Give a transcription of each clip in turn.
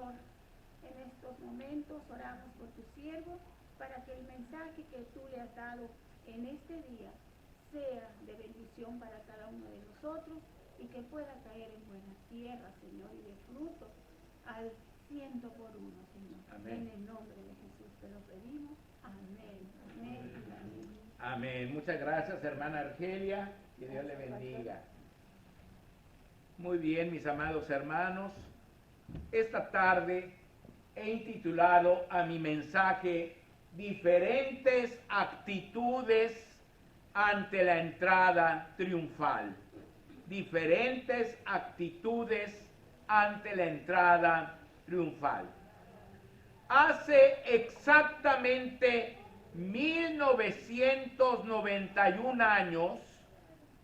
Señor, en estos momentos oramos por tu siervo para que el mensaje que tú le has dado en este día sea de bendición para cada uno de nosotros y que pueda caer en buena tierra, Señor, y de fruto al 100 por uno, Señor. Amén. En el nombre de Jesús te lo pedimos. Amén. Amén. Amén. Amén. Muchas gracias, hermana Argelia. Que Dios le bendiga. Muy bien, mis amados hermanos. Esta tarde he intitulado a mi mensaje Diferentes actitudes ante la entrada triunfal. Diferentes actitudes ante la entrada triunfal. Hace exactamente 1991 años,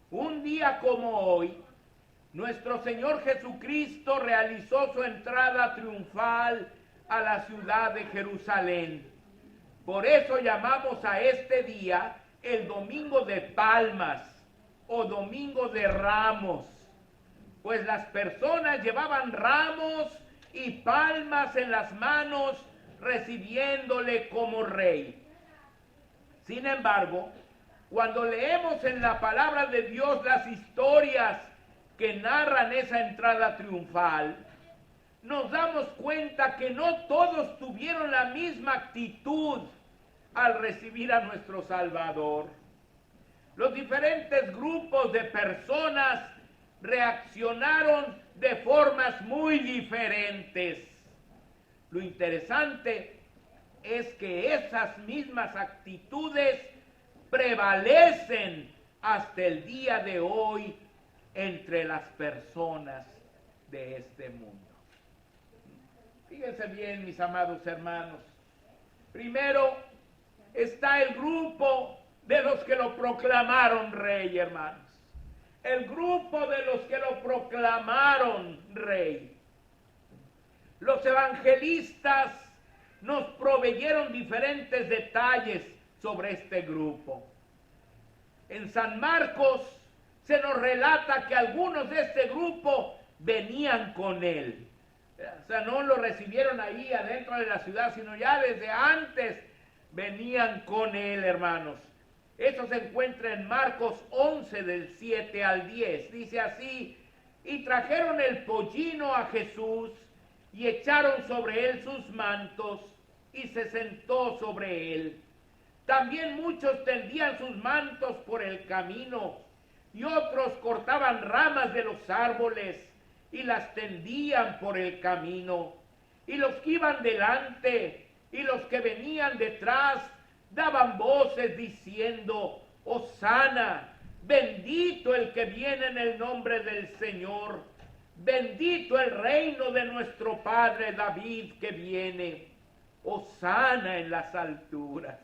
un día como hoy, nuestro Señor Jesucristo realizó su entrada triunfal a la ciudad de Jerusalén. Por eso llamamos a este día el Domingo de Palmas o Domingo de Ramos, pues las personas llevaban ramos y palmas en las manos recibiéndole como rey. Sin embargo, cuando leemos en la palabra de Dios las historias que narran esa entrada triunfal, nos damos cuenta que no todos tuvieron la misma actitud al recibir a nuestro Salvador. Los diferentes grupos de personas reaccionaron de formas muy diferentes. Lo interesante es que esas mismas actitudes prevalecen hasta el día de hoy entre las personas de este mundo. Fíjense bien, mis amados hermanos. Primero está el grupo de los que lo proclamaron rey, hermanos. El grupo de los que lo proclamaron rey. Los evangelistas nos proveyeron diferentes detalles sobre este grupo. En San Marcos se nos relata que algunos de este grupo venían con él. O sea, no lo recibieron ahí adentro de la ciudad, sino ya desde antes venían con él, hermanos. Eso se encuentra en Marcos 11, del 7 al 10. Dice así: y trajeron el pollino a Jesús y echaron sobre él sus mantos y se sentó sobre él. También muchos tendían sus mantos por el camino y otros cortaban ramas de los árboles y las tendían por el camino. Y los que iban delante y los que venían detrás daban voces diciendo: Hosana, bendito el que viene en el nombre del Señor, bendito el reino de nuestro padre David que viene, Hosana en las alturas.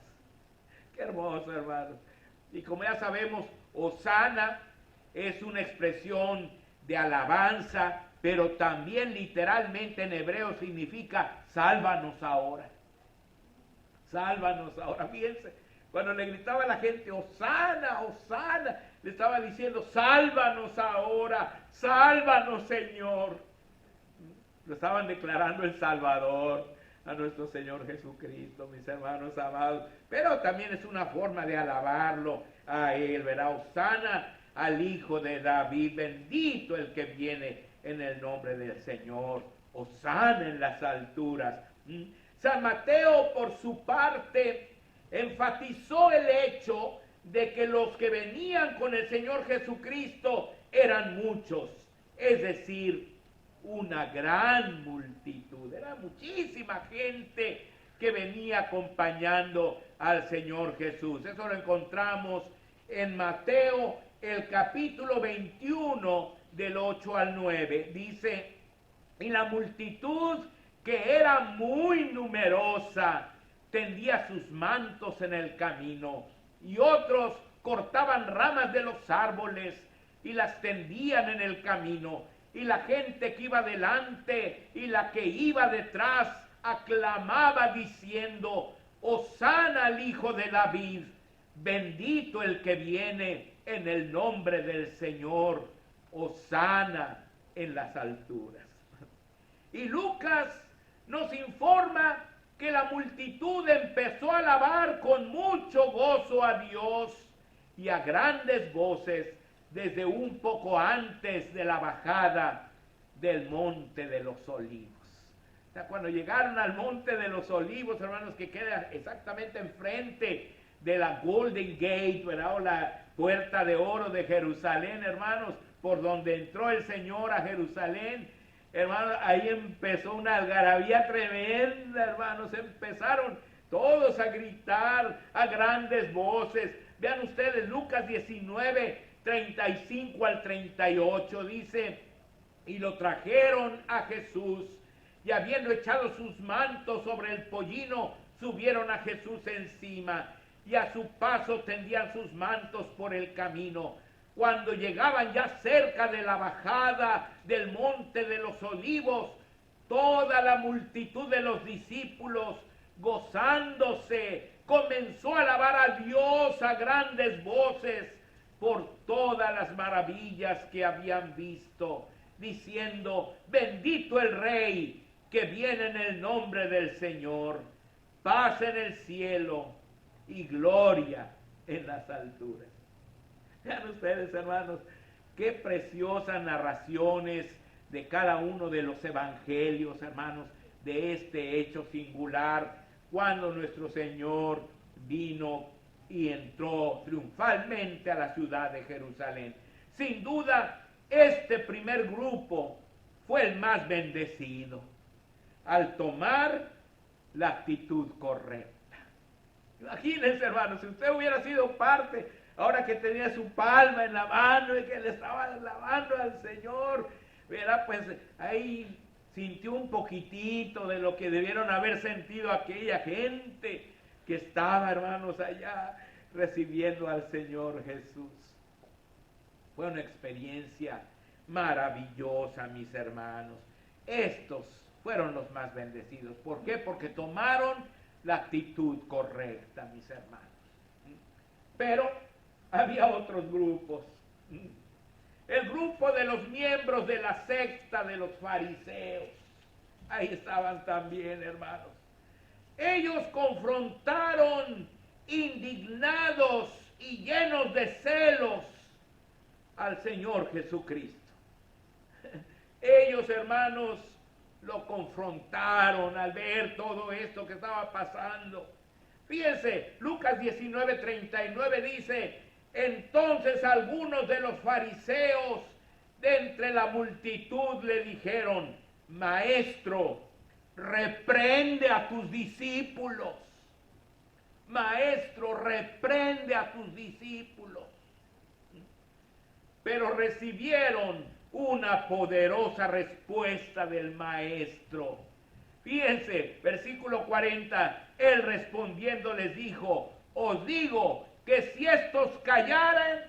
Qué hermoso, hermanos. Y como ya sabemos, Hosana es una expresión de alabanza, pero también literalmente en hebreo significa sálvanos ahora. Sálvanos ahora. Fíjense, cuando le gritaba a la gente, Hosana, Hosana, le estaba diciendo, sálvanos ahora, sálvanos, Señor. Lo estaban declarando el Salvador a nuestro Señor Jesucristo, mis hermanos amados. Pero también es una forma de alabarlo a Él, ¿verdad? Hosana al Hijo de David, bendito el que viene en el nombre del Señor. Hosana en las alturas. San Mateo, por su parte, enfatizó el hecho de que los que venían con el Señor Jesucristo eran muchos, es decir, una gran multitud. Era muchísima gente que venía acompañando al Señor Jesús. Eso lo encontramos en Mateo, el capítulo 21, del 8 al 9. Dice, y la multitud, que era muy numerosa, tendía sus mantos en el camino, y otros cortaban ramas de los árboles y las tendían en el camino, y la gente que iba delante y la que iba detrás aclamaba diciendo, Hosana al Hijo de David, bendito el que viene en el nombre del Señor, Hosana en las alturas. Y Lucas nos informa que la multitud empezó a alabar con mucho gozo a Dios y a grandes voces desde un poco antes de la bajada del Monte de los Olivos. O sea, cuando llegaron al Monte de los Olivos, hermanos, que queda exactamente enfrente de la Golden Gate, ¿verdad? O la puerta de oro de Jerusalén, hermanos, por donde entró el Señor a Jerusalén, hermanos, ahí empezó una algarabía tremenda, hermanos, empezaron todos a gritar a grandes voces. Vean ustedes, Lucas 19, 35 al 38, dice, y lo trajeron a Jesús, y habiendo echado sus mantos sobre el pollino, subieron a Jesús encima, y a su paso tendían sus mantos por el camino. Cuando llegaban ya cerca de la bajada del Monte de los Olivos, toda la multitud de los discípulos, gozándose, comenzó a alabar a Dios a grandes voces por todas las maravillas que habían visto, diciendo, bendito el Rey que viene en el nombre del Señor, paz en el cielo y gloria en las alturas. Vean ustedes, hermanos, qué preciosas narraciones de cada uno de los evangelios, hermanos, de este hecho singular, cuando nuestro Señor vino y entró triunfalmente a la ciudad de Jerusalén. Sin duda, este primer grupo fue el más bendecido al tomar la actitud correcta. Imagínense, hermanos, si usted hubiera sido parte, ahora que tenía su palma en la mano y que le estaba alabando al Señor, ¿verdad? Pues ahí sintió un poquitito de lo que debieron haber sentido aquella gente que estaba, hermanos, allá recibiendo al Señor Jesús. Fue una experiencia maravillosa, mis hermanos. Estos fueron los más bendecidos. ¿Por qué? Porque tomaron la actitud correcta, mis hermanos. Pero había otros grupos. El grupo de los miembros de la secta de los fariseos. Ahí estaban también, hermanos. Ellos confrontaron indignados y llenos de celos al Señor Jesucristo. Ellos, hermanos, lo confrontaron al ver todo esto que estaba pasando. Fíjense, Lucas 19:39 dice, entonces algunos de los fariseos de entre la multitud le dijeron, Maestro, reprende a tus discípulos. Maestro, reprende a tus discípulos. Pero recibieron una poderosa respuesta del Maestro. Fíjense, versículo 40, él respondiendo les dijo, os digo que si estos callaran,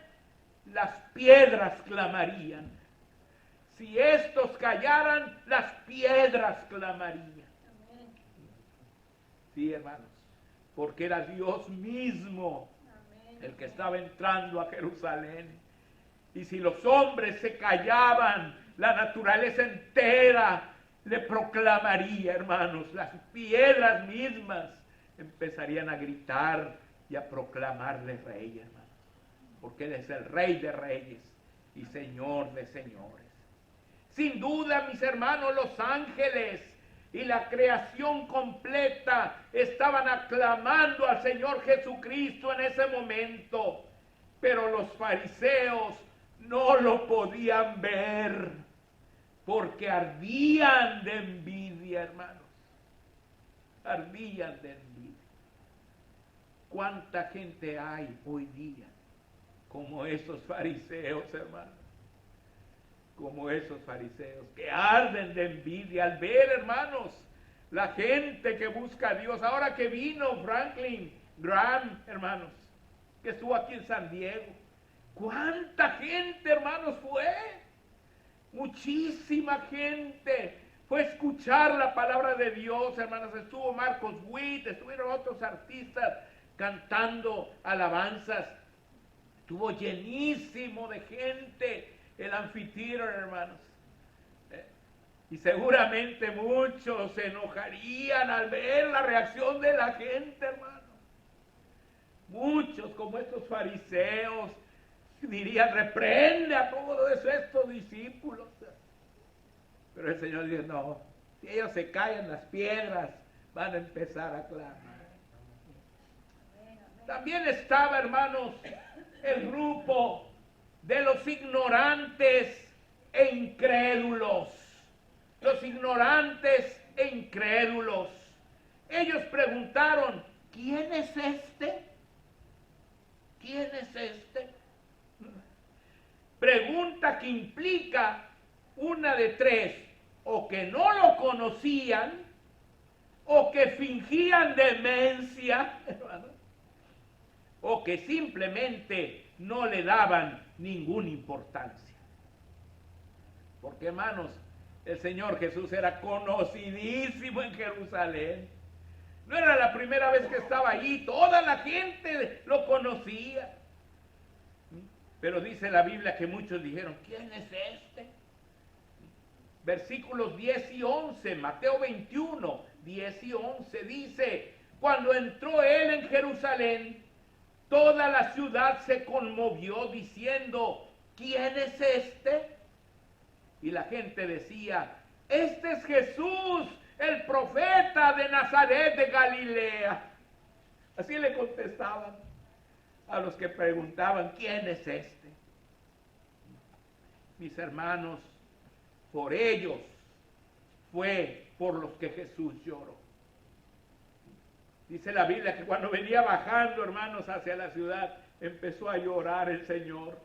las piedras clamarían. Si estos callaran, las piedras clamarían. Sí, hermanos, porque era Dios mismo el que estaba entrando a Jerusalén. Y si los hombres se callaban, la naturaleza entera le proclamaría, hermanos. Las piedras mismas empezarían a gritar y a proclamarle rey, hermanos. Porque Él es el Rey de reyes y Señor de señores. Sin duda, mis hermanos, los ángeles y la creación completa estaban aclamando al Señor Jesucristo en ese momento. Pero los fariseos no lo podían ver porque ardían de envidia, hermanos. Ardían de envidia. ¿Cuánta gente hay hoy día como esos fariseos, hermanos? Como esos fariseos que arden de envidia al ver, hermanos, la gente que busca a Dios. Ahora que vino Franklin Graham, hermanos, que estuvo aquí en San Diego. ¿Cuánta gente, hermanos, fue? Muchísima gente. Fue a escuchar la palabra de Dios, hermanos. Estuvo Marcos Witt, estuvieron otros artistas cantando alabanzas. Estuvo llenísimo de gente el anfitrión, hermanos. Y seguramente muchos se enojarían al ver la reacción de la gente, hermano. Muchos, como estos fariseos, dirían, reprende a todos estos discípulos. Pero el Señor dice, no, si ellos se caen, las piedras van a empezar a clamar. También estaba, hermanos, el grupo de los ignorantes e incrédulos. Los ignorantes e incrédulos. Ellos preguntaron, ¿quién es este? ¿Quién es este? Pregunta que implica una de tres: o que no lo conocían, o que fingían demencia, o que simplemente no le daban ninguna importancia. Porque, hermanos, el Señor Jesús era conocidísimo en Jerusalén. No era la primera vez que estaba allí, toda la gente lo conocía. Pero dice la Biblia que muchos dijeron, ¿quién es este? Versículos 10 y 11, Mateo 21, 10 y 11 dice, cuando entró él en Jerusalén, toda la ciudad se conmovió diciendo, ¿quién es este? Y la gente decía, este es Jesús, el profeta de Nazaret de Galilea. Así le contestaban a los que preguntaban, ¿quién es este? Mis hermanos, por ellos fue por los que Jesús lloró. Dice la Biblia que cuando venía bajando, hermanos, hacia la ciudad, empezó a llorar el Señor.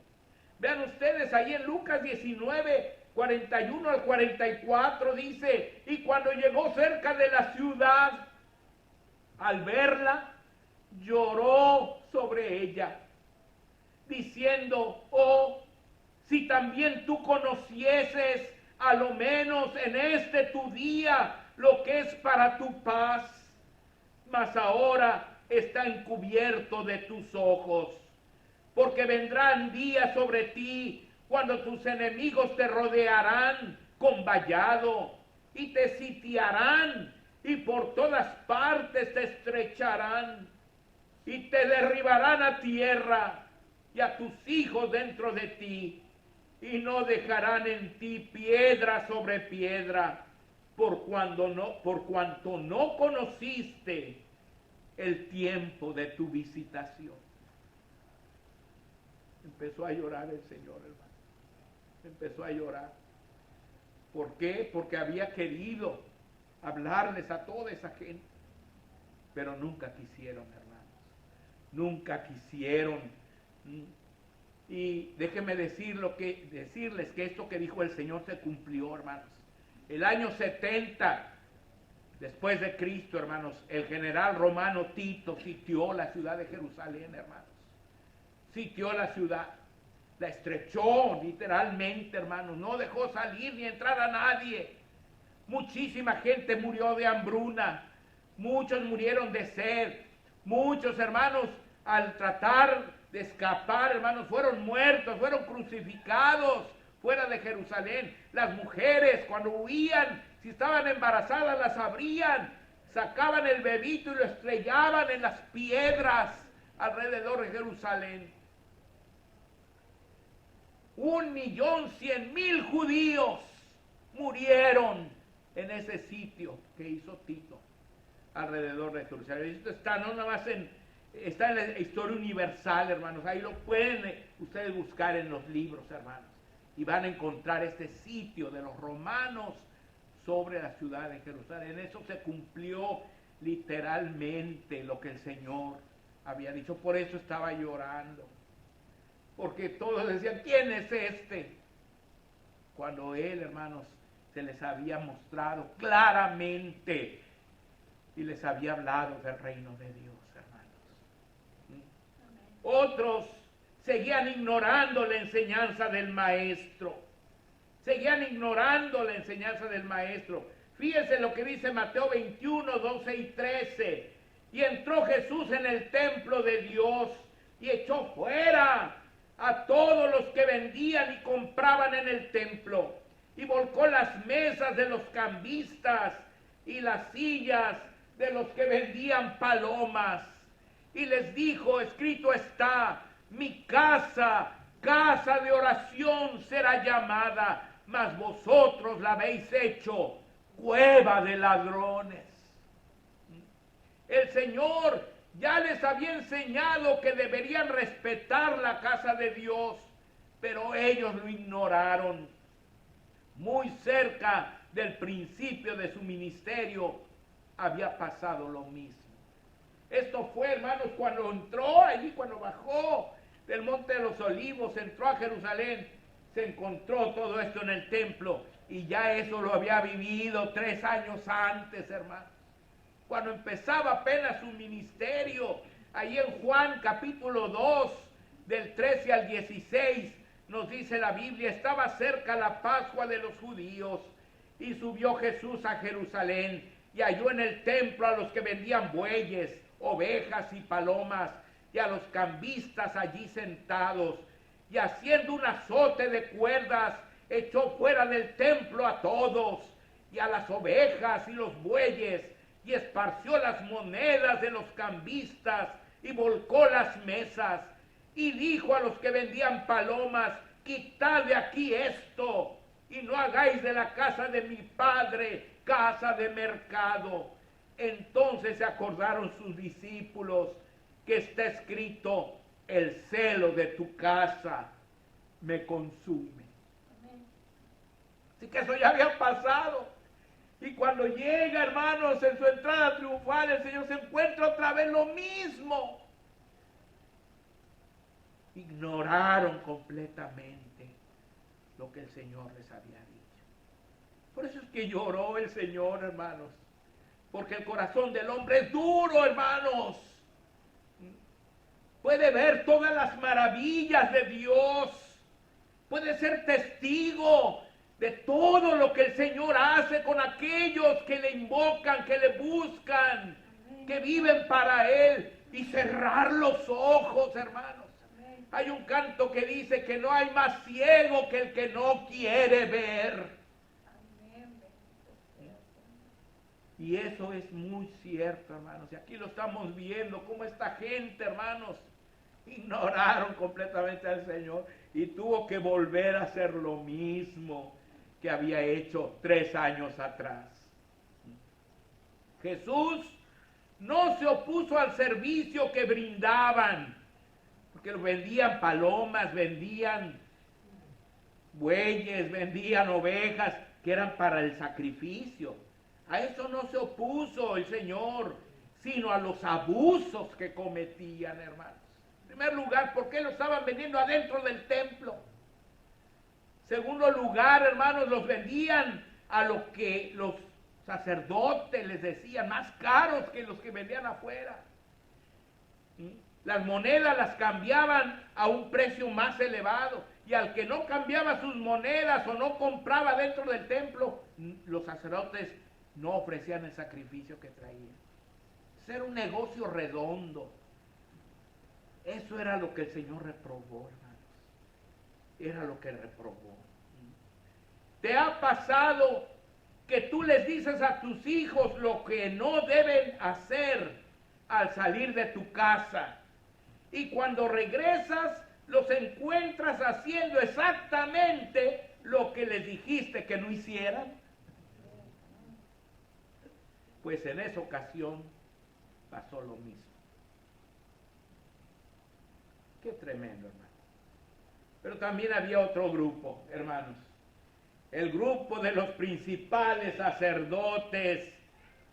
Vean ustedes, ahí en Lucas 19, 41 al 44, dice, y cuando llegó cerca de la ciudad, al verla, lloró sobre ella, diciendo, oh, si también tú conocieses, a lo menos en este tu día, lo que es para tu paz, mas ahora está encubierto de tus ojos, porque vendrán días sobre ti cuando tus enemigos te rodearán con vallado y te sitiarán y por todas partes te estrecharán y te derribarán a tierra y a tus hijos dentro de ti y no dejarán en ti piedra sobre piedra por cuanto no conociste el tiempo de tu visitación. Empezó a llorar el Señor, hermano. Empezó a llorar. ¿Por qué? Porque había querido hablarles a toda esa gente, pero nunca quisieron, hermanos. Nunca quisieron. Y déjenme decirles que esto que dijo el Señor se cumplió, hermanos. El año 70 después de Cristo, hermanos, el general romano Tito sitió la ciudad de Jerusalén, hermanos. Sitió la ciudad, la estrechó literalmente, hermanos, no dejó salir ni entrar a nadie. Muchísima gente murió de hambruna, muchos murieron de sed, muchos, hermanos, al tratar de escapar, hermanos, fueron muertos, fueron crucificados fuera de Jerusalén. Las mujeres, cuando huían, si estaban embarazadas, las abrían, sacaban el bebito y lo estrellaban en las piedras alrededor de Jerusalén. 1.100.000 judíos murieron en ese sitio que hizo Tito alrededor de Jerusalén. Esto está no nada más está en la historia universal, hermanos. Ahí lo pueden ustedes buscar en los libros, hermanos, y van a encontrar este sitio de los romanos sobre la ciudad de Jerusalén. En eso se cumplió literalmente lo que el Señor había dicho. Por eso estaba llorando, porque todos decían, ¿quién es este? Cuando él, hermanos, se les había mostrado claramente y les había hablado del reino de Dios, hermanos. Otros seguían ignorando la enseñanza del Maestro. Seguían ignorando la enseñanza del Maestro. Fíjense lo que dice Mateo 21, 12 y 13. Y entró Jesús en el templo de Dios y echó fuera a todos los que vendían y compraban en el templo y volcó las mesas de los cambistas y las sillas de los que vendían palomas. Y les dijo, escrito está, mi casa, casa de oración será llamada, mas vosotros la habéis hecho cueva de ladrones. El Señor ya les había enseñado que deberían respetar la casa de Dios, pero ellos lo ignoraron. Muy cerca del principio de su ministerio había pasado lo mismo. Esto fue, hermanos, cuando entró allí, cuando bajó del Monte de los Olivos, entró a Jerusalén, se encontró todo esto en el templo, y ya eso lo había vivido 3 años antes, hermanos. Cuando empezaba apenas su ministerio, ahí en Juan capítulo 2, del 13 al 16, nos dice la Biblia, estaba cerca la Pascua de los judíos, y subió Jesús a Jerusalén, y halló en el templo a los que vendían bueyes, ovejas y palomas, y a los cambistas allí sentados, y haciendo un azote de cuerdas, echó fuera del templo a todos, y a las ovejas y los bueyes, y esparció las monedas de los cambistas, y volcó las mesas, y dijo a los que vendían palomas, quitad de aquí esto, y no hagáis de la casa de mi padre casa de mercado. Entonces se acordaron sus discípulos que está escrito, el celo de tu casa me consume. Amén. Así que eso ya había pasado. Y cuando llega, hermanos, en su entrada triunfal, el Señor se encuentra otra vez lo mismo. Ignoraron completamente lo que el Señor les había dicho. Por eso es que lloró el Señor, hermanos. Porque el corazón del hombre es duro, hermanos. Puede ver todas las maravillas de Dios. Puede ser testigo de todo lo que el Señor hace con aquellos que le invocan, que le buscan, que viven para Él, y cerrar los ojos, hermanos. Hay un canto que dice que no hay más ciego que el que no quiere ver. Y eso es muy cierto, hermanos. Y aquí lo estamos viendo, cómo esta gente, hermanos, ignoraron completamente al Señor y tuvo que volver a hacer lo mismo que había hecho 3 años atrás. Jesús no se opuso al servicio que brindaban, porque vendían palomas, vendían bueyes, vendían ovejas, que eran para el sacrificio. A eso no se opuso el Señor, sino a los abusos que cometían, hermanos. En primer lugar, ¿por qué lo estaban vendiendo adentro del templo? Segundo lugar, hermanos, los vendían a lo que los sacerdotes les decían, más caros que los que vendían afuera. Las monedas las cambiaban a un precio más elevado, y al que no cambiaba sus monedas o no compraba dentro del templo, los sacerdotes no ofrecían el sacrificio que traían. Ese era un negocio redondo. Eso era lo que el Señor reprobó, hermanos. Era lo que reprobó. ¿Te ha pasado que tú les dices a tus hijos lo que no deben hacer al salir de tu casa, y cuando regresas los encuentras haciendo exactamente lo que les dijiste que no hicieran? Pues en esa ocasión pasó lo mismo. Qué tremendo, hermano. Pero también había otro grupo, hermanos. El grupo de los principales sacerdotes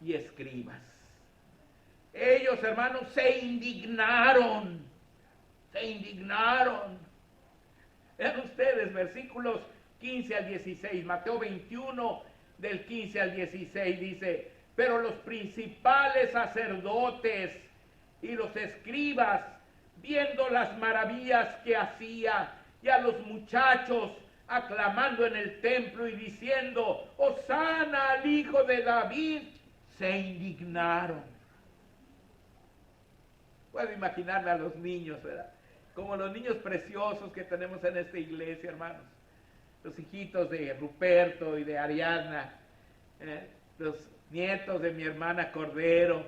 y escribas. Ellos, hermanos, se indignaron. Se indignaron. Vean ustedes, versículos 15 al 16. Mateo 21, del 15 al 16, dice: pero los principales sacerdotes y los escribas, viendo las maravillas que hacía, y a los muchachos aclamando en el templo y diciendo, Hosana al Hijo de David, se indignaron. Puedo imaginarme a los niños, ¿verdad? Como los niños preciosos que tenemos en esta iglesia, hermanos. los hijitos de Ruperto y de Ariadna, los nietos de mi hermana Cordero,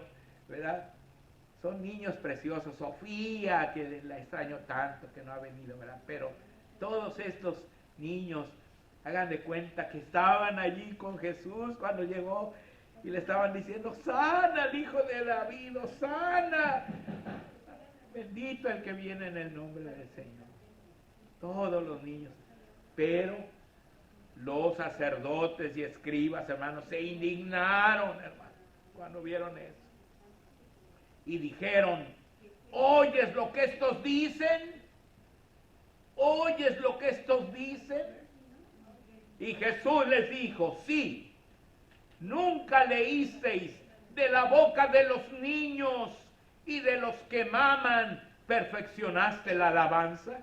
¿verdad? Son niños preciosos. Sofía, que la extraño tanto, que no ha venido, ¿verdad? Pero todos estos niños, hagan de cuenta que estaban allí con Jesús cuando llegó y le estaban diciendo, sana al hijo de David, sana. Bendito el que viene en el nombre del Señor. Todos los niños. Pero los sacerdotes y escribas, hermanos, se indignaron, hermanos, cuando vieron eso. Y dijeron, ¿oyes lo que estos dicen? ¿Oyes lo que estos dicen? Y Jesús les dijo, sí, nunca leísteis de la boca de los niños y de los que maman, perfeccionaste la alabanza.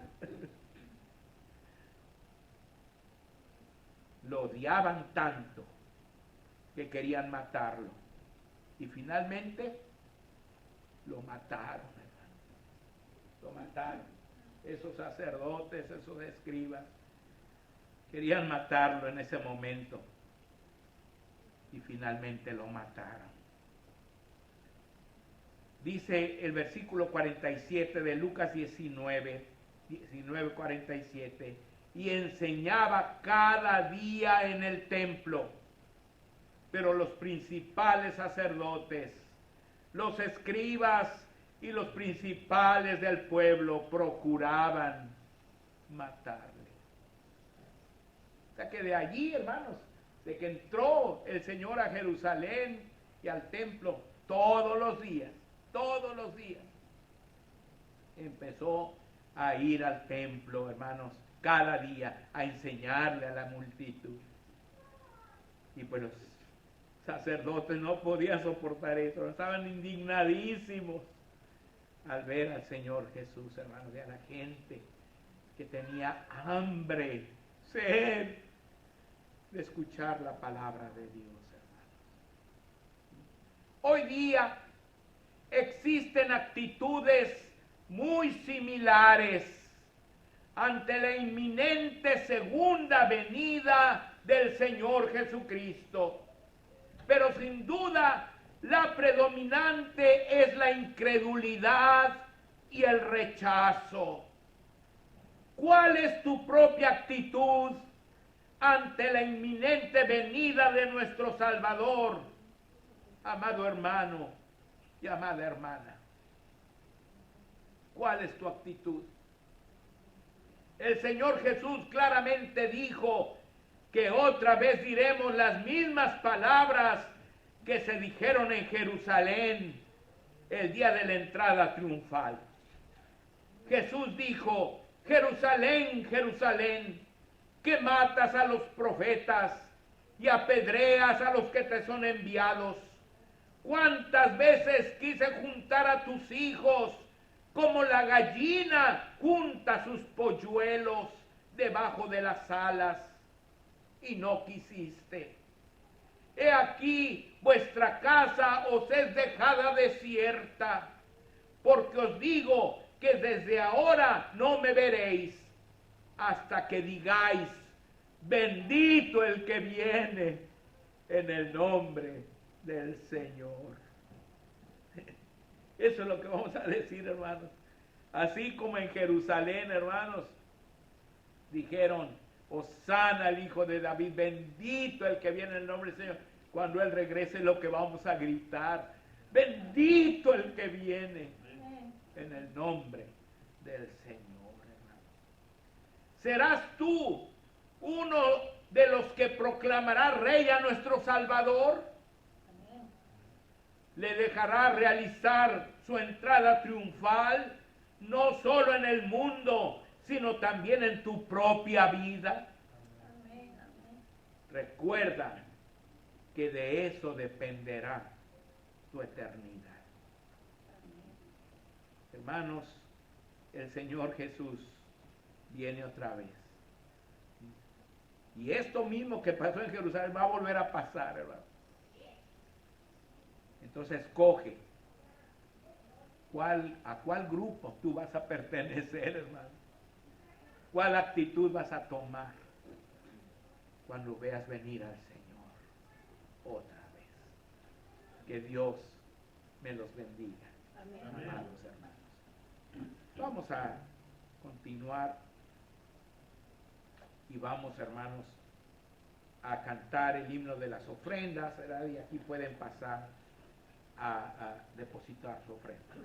Lo odiaban tanto que querían matarlo. Y finalmente lo mataron, hermano. Lo mataron. Esos sacerdotes, esos escribas, querían matarlo en ese momento. Y finalmente lo mataron. Dice el versículo 47 de Lucas 19:47, y enseñaba cada día en el templo. Pero los principales sacerdotes, los escribas y los principales del pueblo procuraban matarle. O sea que de allí, hermanos, de que entró el Señor a Jerusalén y al templo todos los días, empezó a ir al templo, hermanos, cada día a enseñarle a la multitud. Y pues los sacerdotes no podían soportar eso, estaban indignadísimos al ver al Señor Jesús, hermanos, y a la gente que tenía hambre, sed de escuchar la palabra de Dios, hermanos. Hoy día existen actitudes muy similares ante la inminente segunda venida del Señor Jesucristo. Pero sin duda, la predominante es la incredulidad y el rechazo. ¿Cuál es tu propia actitud ante la inminente venida de nuestro Salvador, amado hermano y amada hermana? ¿Cuál es tu actitud? El Señor Jesús claramente dijo que otra vez diremos las mismas palabras que se dijeron en Jerusalén el día de la entrada triunfal. Jesús dijo, Jerusalén, Jerusalén, que matas a los profetas y apedreas a los que te son enviados. ¿Cuántas veces quise juntar a tus hijos como la gallina junta sus polluelos debajo de las alas? Y no quisiste. He aquí, vuestra casa os es dejada desierta, porque os digo que desde ahora no me veréis, hasta que digáis, bendito el que viene en el nombre del Señor. Eso es lo que vamos a decir, hermanos. Así como en Jerusalén, hermanos, dijeron, Hosana al hijo de David, bendito el que viene en el nombre del Señor. Cuando Él regrese, lo que vamos a gritar, bendito el que viene en el nombre del Señor, hermano. ¿Serás tú uno de los que proclamará rey a nuestro Salvador? Le dejará realizar su entrada triunfal, no solo en el mundo, sino también en tu propia vida. Amén, amén. Recuerda que de eso dependerá tu eternidad. Amén. Hermanos, el Señor Jesús viene otra vez. Y esto mismo que pasó en Jerusalén va a volver a pasar, hermano. Entonces escoge a cuál grupo tú vas a pertenecer, hermano. ¿Cuál actitud vas a tomar? cuando veas venir al Señor otra vez. Que Dios me los bendiga, amados hermanos. Vamos a continuar y vamos, hermanos, a cantar el himno de las ofrendas, ¿verdad? Y aquí pueden pasar a depositar su ofrenda.